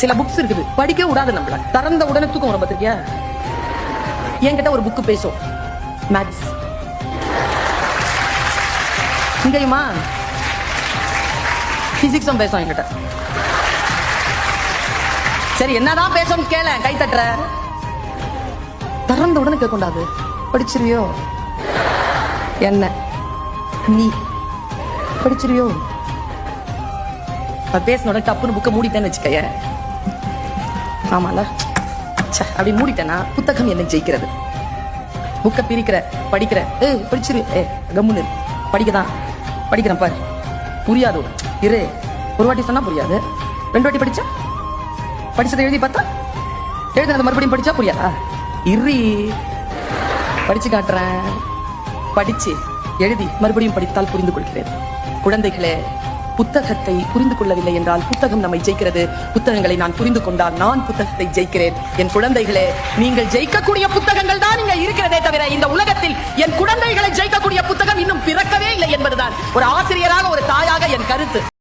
சில புக்ஸ் இருக்குது படிக்க விடாது நம்மள. திறந்த உடனே தூக்கம் வரும் பார்த்திருக்கியா? என்கிட்ட ஒரு புக்கு பேசும், மேத்ஸ். இங்கேயுமா பிசிக்ஸும் பேசும் என்கிட்ட. சரி என்னதான் பேசும் கேள, கை தட்டுற. திறந்த உடனே கேட்கக்கூடாது. படிச்சிருவியோ? என்ன நீ படிச்சிருவியோ? பேசினோட டப்புன்னு புக்கை மூடிட்டேன்னு வச்சுக்கைய. ஆமால, அப்படி மூடிட்டேன்னா புத்தகம் என்ன ஜெயிக்கிறது? புக்கை பிரிக்கிற, படிக்கிற, படிச்சிரு, கம்முன்னு படிக்கதான் படிக்கிறேன் பாரு. புரியாது இரு. ஒரு வாட்டி சொன்னா புரியாது, 2 வாட்டி படிச்சா, படிச்சதை எழுதி பார்த்தா, எழுதுனது மறுபடியும் படிச்சா புரியாதா? இரு, படிச்சு காட்டுறேன். படிச்சு எழுதி மறுபடியும் படித்தால் புரிந்து கொள்கிறேன். குழந்தைகளே, புத்தகத்தை புரிந்து கொள்ளவில்லை என்றால் புத்தகம் நம்மை ஜெயிக்கிறது. புத்தகங்களை நான் புரிந்து கொண்டால் நான் புத்தகத்தை ஜெயிக்கிறேன். என் குழந்தைகளே, நீங்கள் ஜெயிக்கக்கூடிய புத்தகங்கள் தான் இங்க இருக்கிறதே தவிர இந்த உலகத்தில் என் குழந்தைகளை ஜெயிக்கக்கூடிய புத்தகம் இன்னும் பிறக்கவே இல்லை என்பதுதான் ஒரு ஆசிரியராக, ஒரு தாயாக என் கருத்து.